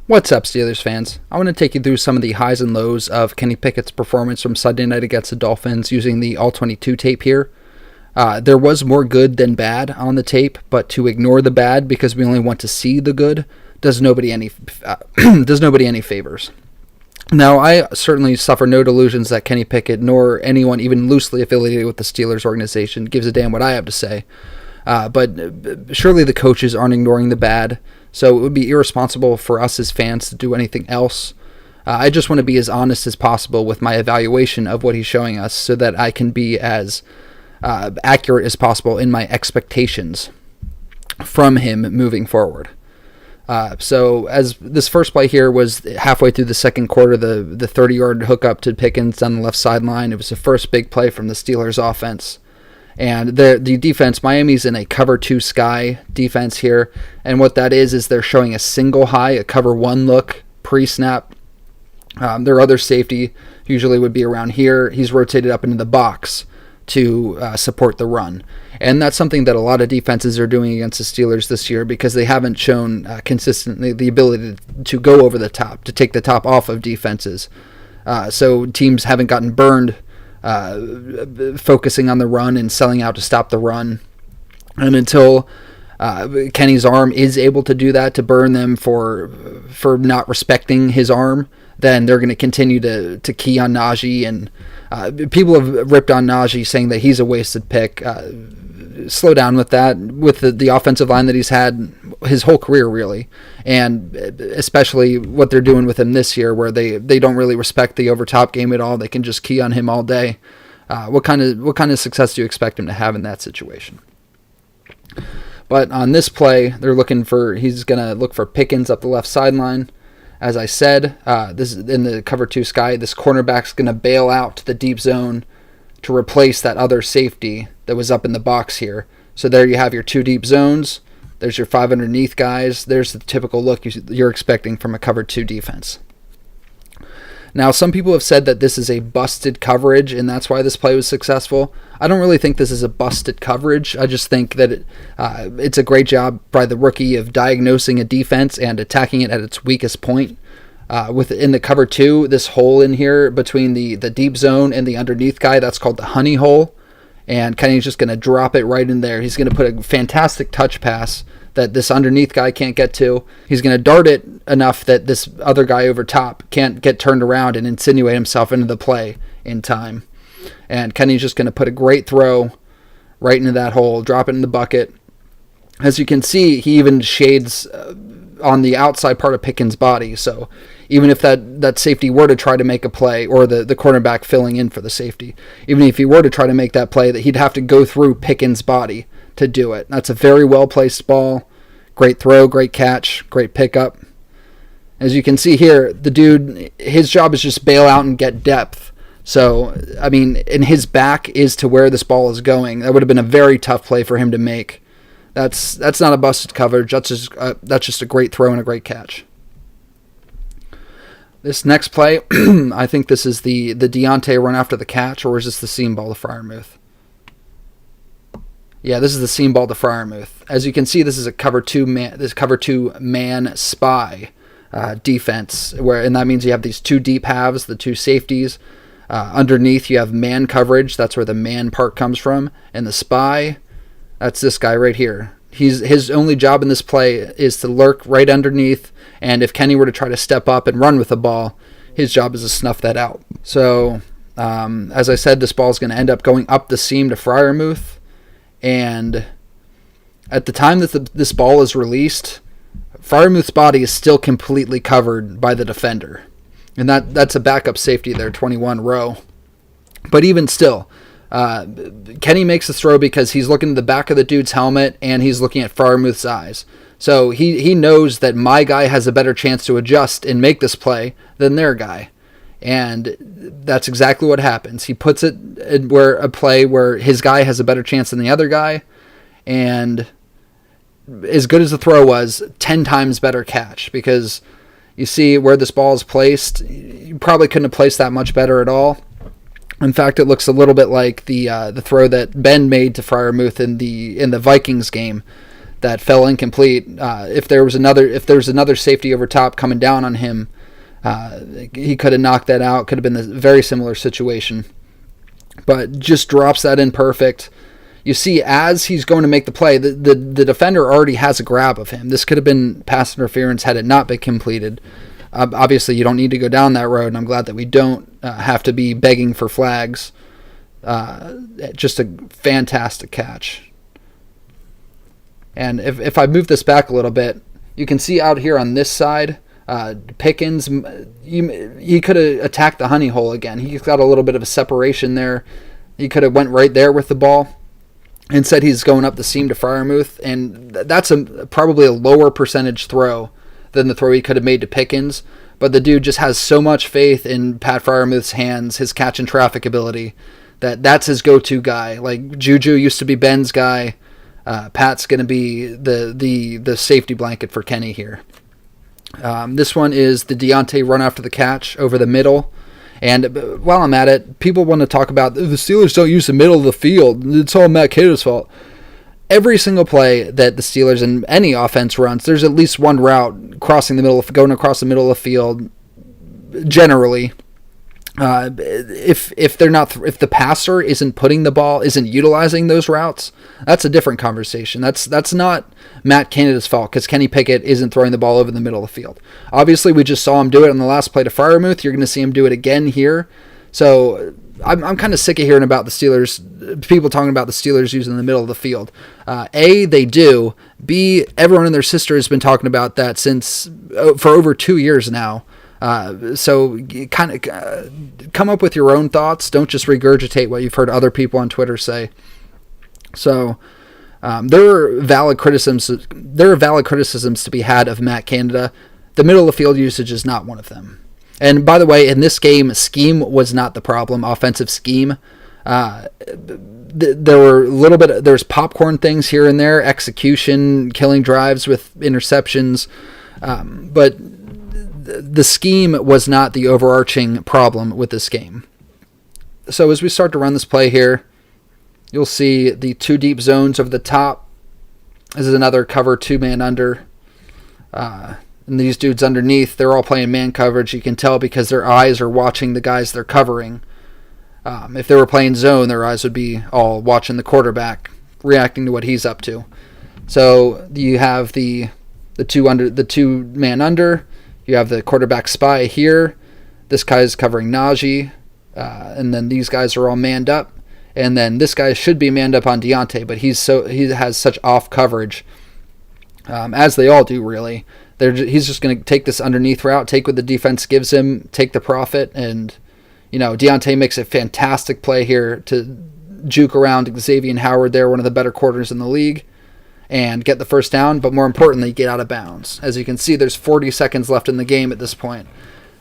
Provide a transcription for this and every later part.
What's up, Steelers fans? I want to take you through some of the highs and lows of Kenny Pickett's performance from Sunday night against the Dolphins using the All-22 tape here. There was more good than bad on the tape, but to ignore the bad because we only want to see the good does nobody any favors. Now, I certainly suffer no delusions that Kenny Pickett nor anyone even loosely affiliated with the Steelers organization gives a damn what I have to say. But surely the coaches aren't ignoring the bad, so it would be irresponsible for us as fans to do anything else. I just want to be as honest as possible with my evaluation of what he's showing us so that I can be as accurate as possible in my expectations from him moving forward. So as this first play here was halfway through the second quarter, the 30-yard hookup to Pickens on the left sideline. It was the first big play from the Steelers offense. And the defense, Miami's in a cover 2 sky defense here. And what that is they're showing a single high, a cover 1 look pre-snap. Their other safety usually would be around here. He's rotated up into the box to support the run. And that's something that a lot of defenses are doing against the Steelers this year because they haven't shown consistently the ability to go over the top, to take the top off of defenses. So teams haven't gotten burned focusing on the run and selling out to stop the run. And until Kenny's arm is able to do that, to burn them for not respecting his arm, then they're going to continue to key on Najee. And people have ripped on Najee, saying that he's a wasted pick. Slow down with that, with the offensive line that he's had his whole career, really. And especially what they're doing with him this year, where they don't really respect the over-top game at all. They can just key on him all day. What kind of success do you expect him to have in that situation? But on this play, he's going to look for Pickens up the left sideline. As I said, this is in the cover 2 sky. This cornerback's going to bail out to the deep zone to replace that other safety that was up in the box here. So there you have your 2 deep zones. There's your 5 underneath guys. There's the typical look you're expecting from a cover 2 defense. Now, some people have said that this is a busted coverage, and that's why this play was successful. I don't really think this is a busted coverage. I just think that it's a great job by the rookie of diagnosing a defense and attacking it at its weakest point. In the cover 2, this hole in here between the deep zone and the underneath guy, that's called the honey hole. And Kenny's just going to drop it right in there. He's going to put a fantastic touch pass that this underneath guy can't get to. He's going to dart it enough that this other guy over top can't get turned around and insinuate himself into the play in time. And Kenny's just going to put a great throw right into that hole, drop it in the bucket. As you can see, he even shades on the outside part of Pickens' body. So even if that safety were to try to make a play, or the cornerback filling in for the safety, even if he were to try to make that play, that he'd have to go through Pickens' body to do it. That's a very well-placed ball. Great throw, great catch, great pickup. As you can see here, the dude, his job is just bail out and get depth. So, I mean, and his back is to where this ball is going. That would have been a very tough play for him to make. That's not a busted coverage. That's just a great throw and a great catch. This next play, I think this is the Deontay run after the catch, or is this the seam ball to Freiermuth? Yeah, this is the seam ball to Freiermuth. As you can see, this is a cover 2 man spy defense, and that means you have these 2 deep halves, the 2 safeties. Underneath, you have man coverage. That's where the man part comes from, and the spy. That's this guy right here. His only job in this play is to lurk right underneath, and if Kenny were to try to step up and run with the ball, his job is to snuff that out. So, as I said, this ball is going to end up going up the seam to Freiermuth, and at the time that this ball is released, Freiermuth's body is still completely covered by the defender, and that's a backup safety there, 21 row. But even still, Kenny makes the throw because he's looking at the back of the dude's helmet and he's looking at Freiermuth's eyes. So he knows that my guy has a better chance to adjust and make this play than their guy. And that's exactly what happens. He puts it in a play where his guy has a better chance than the other guy. And as good as the throw was, 10 times better catch. Because you see where this ball is placed, you probably couldn't have placed that much better at all. In fact, it looks a little bit like the throw that Ben made to Freiermuth in the Vikings game. that fell incomplete. If there was another safety over top coming down on him, he could have knocked that out. Could have been a very similar situation, but just drops that in perfect. You see, as he's going to make the play, the defender already has a grab of him. This could have been pass interference had it not been completed. Obviously, you don't need to go down that road, and I'm glad that we don't have to be begging for flags. Just a fantastic catch. And if I move this back a little bit, you can see out here on this side, Pickens, he could have attacked the honey hole again. He's got a little bit of a separation there. He could have went right there with the ball. Instead, he's going up the seam to Freiermuth, and that's probably a lower percentage throw than the throw he could have made to Pickens. But the dude just has so much faith in Pat Freiermuth's hands, his catch and traffic ability, that's his go-to guy. Like Juju used to be Ben's guy. Pat's going to be the safety blanket for Kenny here. This one is the Deontay run after the catch over the middle. And while I'm at it, people want to talk about the Steelers don't use the middle of the field. It's all Matt Canada's fault. Every single play that the Steelers and any offense runs, there's at least one route going across the middle of the field. Generally, if the passer isn't utilizing those routes, that's a different conversation. That's not Matt Canada's fault because Kenny Pickett isn't throwing the ball over the middle of the field. Obviously, we just saw him do it on the last play to Freiermuth. You're going to see him do it again here. So I'm kind of sick of hearing about the Steelers, people talking about the Steelers using the middle of the field. A, they do. B, everyone and their sister has been talking about that for over 2 years now. So kind of come up with your own thoughts. Don't just regurgitate what you've heard other people on Twitter say. So there are valid criticisms to be had of Matt Canada. The middle of the field usage is not one of them. And by the way, in this game, scheme was not the problem. Offensive scheme. There's popcorn things here and there, execution, killing drives with interceptions, but the scheme was not the overarching problem with this game. So as we start to run this play here, you'll see the two deep zones over the top. This is another cover 2-man under. And these dudes underneath, they're all playing man coverage. You can tell because their eyes are watching the guys they're covering. If they were playing zone, their eyes would be all watching the quarterback, reacting to what he's up to. So you have the 2-man under. You have the quarterback spy here. This guy's covering Najee. And then these guys are all manned up. And then this guy should be manned up on Deontay, but he has such off coverage, as they all do, really. He's just going to take this underneath route, take what the defense gives him, take the profit, and Deontay makes a fantastic play here to juke around Xavier Howard there, one of the better corners in the league, and get the first down, but more importantly, get out of bounds. As you can see, there's 40 seconds left in the game at this point.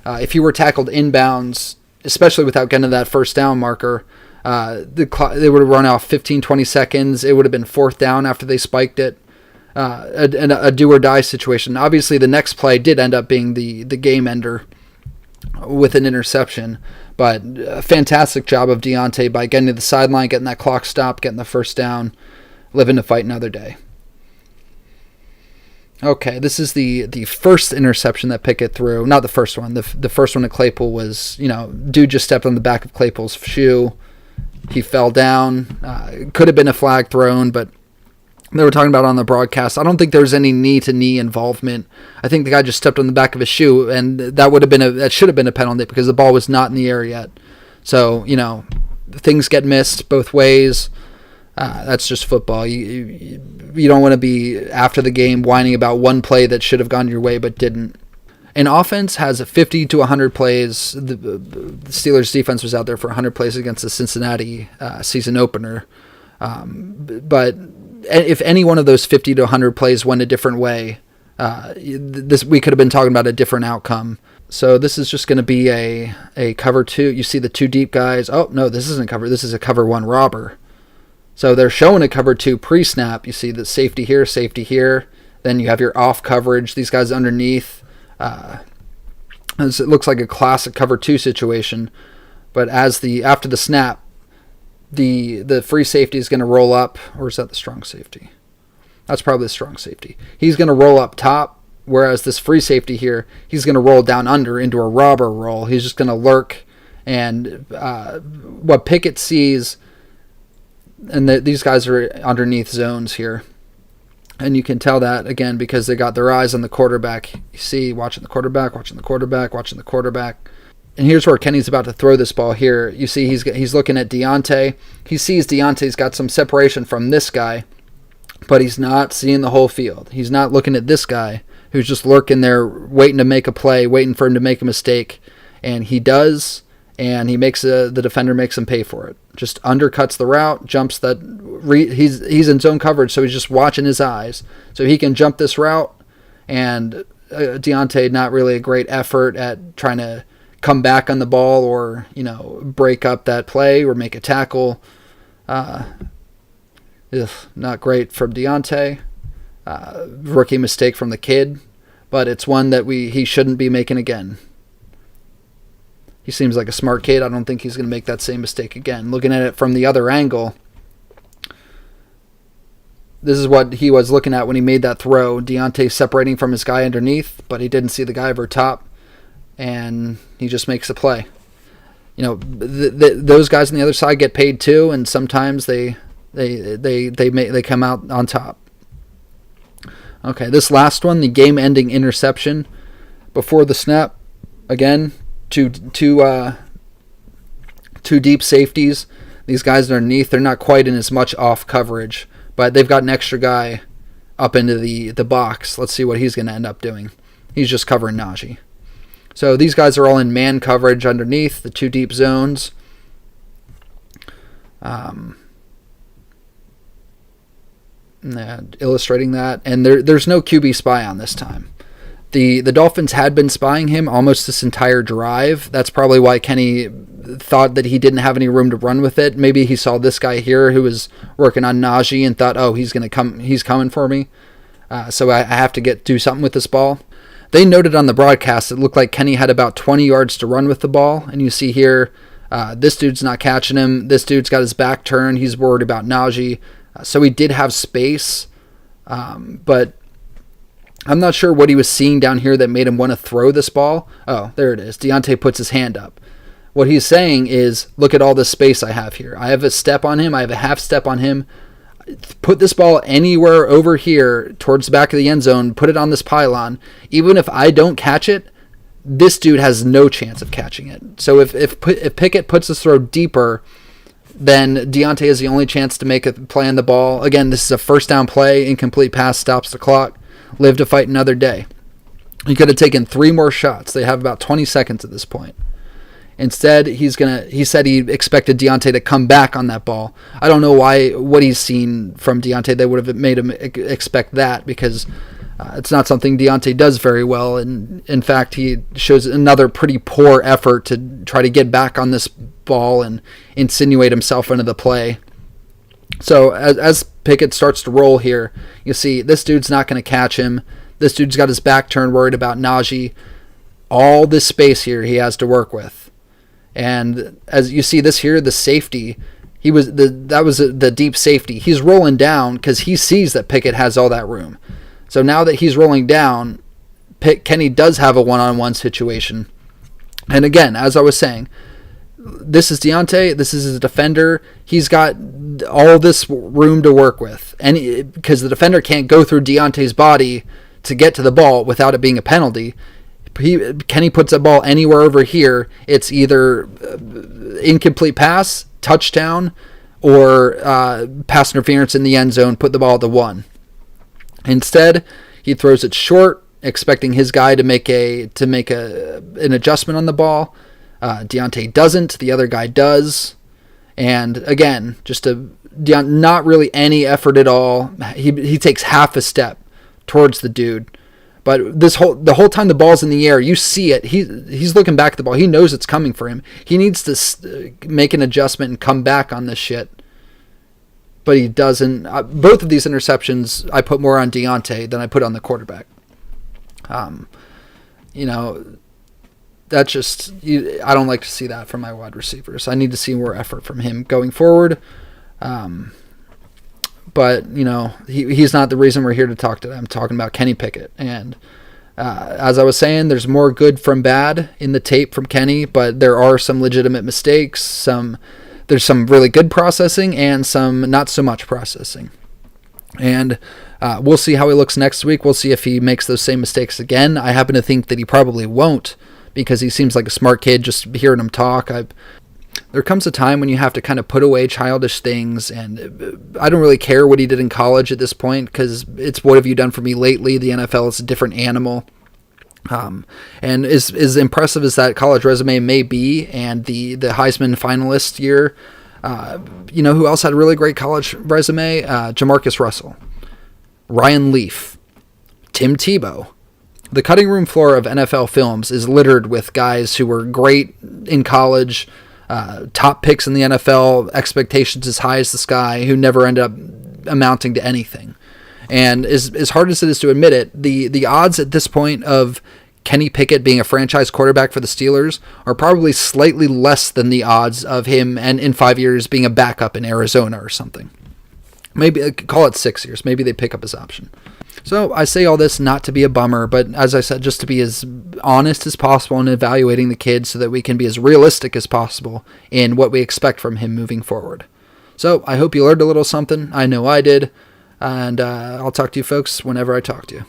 If you were tackled inbounds, especially without getting to that first down marker, they would have run out 15, 20 seconds. It would have been fourth down after they spiked it. A do-or-die situation. Obviously, the next play did end up being the game ender with an interception, but a fantastic job of Deontay by getting to the sideline, getting that clock stopped, getting the first down, living to fight another day. Okay, this is the first interception that Pickett threw. Not the first one. The first one to Claypool was, dude just stepped on the back of Claypool's shoe. He fell down. Could have been a flag thrown, but they were talking about it on the broadcast. I don't think there was any knee-to-knee involvement. I think the guy just stepped on the back of his shoe, and that should have been a penalty because the ball was not in the air yet. So, things get missed both ways. That's just football. You don't want to be, after the game, whining about one play that should have gone your way but didn't. An offense has 50 to 100 plays. The Steelers' defense was out there for 100 plays against the Cincinnati season opener. But if any one of those 50 to 100 plays went a different way, we could have been talking about a different outcome. So this is just going to be a cover 2. You see the 2 deep guys. Oh, no, this isn't cover. This is a cover 1 robber. So they're showing a cover 2 pre-snap. You see the safety here. Then you have your off coverage. These guys underneath. It looks like a classic cover 2 situation. But after the snap, the free safety is going to roll up. Or is that the strong safety? That's probably the strong safety. He's going to roll up top, whereas this free safety here, he's going to roll down under into a robber roll. He's just going to lurk. And what Pickett sees, and these guys are underneath zones here. And you can tell that, again, because they got their eyes on the quarterback. You see, watching the quarterback. And here's where Kenny's about to throw this ball here. You see he's looking at Deontay. He sees Deontay's got some separation from this guy, but he's not seeing the whole field. He's not looking at this guy who's just lurking there waiting to make a play, waiting for him to make a mistake. And he does, and the defender makes him pay for it. Just undercuts the route, jumps that. He's in zone coverage, so he's just watching his eyes. So he can jump this route, and Deontay, not really a great effort at trying to come back on the ball or, break up that play or make a tackle. Not great from Deontay. Rookie mistake from the kid, but it's one that he shouldn't be making again. He seems like a smart kid. I don't think he's going to make that same mistake again. Looking at it from the other angle, this is what he was looking at when he made that throw. Deontay separating from his guy underneath, but he didn't see the guy over top, and he just makes a play. Those guys on the other side get paid too, and sometimes they come out on top. Okay, this last one, the game-ending interception before the snap. Again, two deep safeties. These guys underneath, they're not quite in as much off coverage, but they've got an extra guy up into the box. Let's see what he's going to end up doing. He's just covering Najee. So these guys are all in man coverage underneath the two deep zones. Illustrating that. And there's no QB spy on this time. The Dolphins had been spying him almost this entire drive. That's probably why Kenny thought that he didn't have any room to run with it. Maybe he saw this guy here who was working on Najee and thought, oh, he's coming for me. So I have to do something with this ball. They noted on the broadcast it looked like Kenny had about 20 yards to run with the ball. And you see here, this dude's not catching him. This dude's got his back turned. He's worried about Najee. So he did have space. But I'm not sure what he was seeing down here that made him want to throw this ball. Oh, there it is. Deontay puts his hand up. What he's saying is, look at all this space I have here. I have a step on him. I have a half step on him. Put this ball anywhere over here towards the back of the end zone. Put it on this pylon. Even if I don't catch it, this dude has no chance of catching it. So if Pickett puts this throw deeper, then Deontay has the only chance to make a play on the ball. Again, this is a first down play. Incomplete pass stops the clock. Live to fight another day. He could have taken 3 more shots. They have about 20 seconds at this point. Instead, he said he expected Deontay to come back on that ball. I don't know what he's seen from Deontay that would have made him expect that, because it's not something Deontay does very well. And in fact, he shows another pretty poor effort to try to get back on this ball and insinuate himself into the play. So as Pickett starts to roll here, you see this dude's not going to catch him. This dude's got his back turned, worried about Najee. All this space here he has to work with. And as you see this here, the safety, that was the deep safety. He's rolling down because he sees that Pickett has all that room. So now that he's rolling down, Kenny does have a one-on-one situation. And again, as I was saying, this is Deontay. This is his defender. He's got all this room to work with, and because the defender can't go through Deontay's body to get to the ball without it being a penalty. Kenny puts a ball anywhere over here. It's either incomplete pass, touchdown, or pass interference in the end zone. Put the ball at the 1. Instead, he throws it short, expecting his guy to make an adjustment on the ball. Deontay doesn't. The other guy does. And again, not really any effort at all. He takes half a step towards the dude. But the whole time the ball's in the air, you see it. He's looking back at the ball. He knows it's coming for him. He needs to make an adjustment and come back on this shit. But he doesn't. Both of these interceptions, I put more on Deontay than I put on the quarterback. That's just, I don't like to see that from my wide receivers. I need to see more effort from him going forward. but he's not the reason we're here to talk to them. I'm talking about Kenny Pickett. And as I was saying, there's more good from bad in the tape from Kenny, but there are some legitimate mistakes. There's some really good processing and some not so much processing. And we'll see how he looks next week. We'll see if he makes those same mistakes again. I happen to think that he probably won't, because he seems like a smart kid just hearing him talk. There comes a time when you have to kind of put away childish things, and I don't really care what he did in college at this point, because it's what have you done for me lately? The NFL is a different animal. And as impressive as that college resume may be, and the Heisman finalist year, who else had a really great college resume? Jamarcus Russell, Ryan Leaf, Tim Tebow. The cutting room floor of NFL films is littered with guys who were great in college, top picks in the NFL, expectations as high as the sky, who never end up amounting to anything. And as hard as it is to admit it, the odds at this point of Kenny Pickett being a franchise quarterback for the Steelers are probably slightly less than the odds of him and in 5 years being a backup in Arizona or something. Maybe call it 6 years. Maybe they pick up his option. So I say all this not to be a bummer, but as I said, just to be as honest as possible in evaluating the kid so that we can be as realistic as possible in what we expect from him moving forward. So I hope you learned a little something. I know I did. And I'll talk to you folks whenever I talk to you.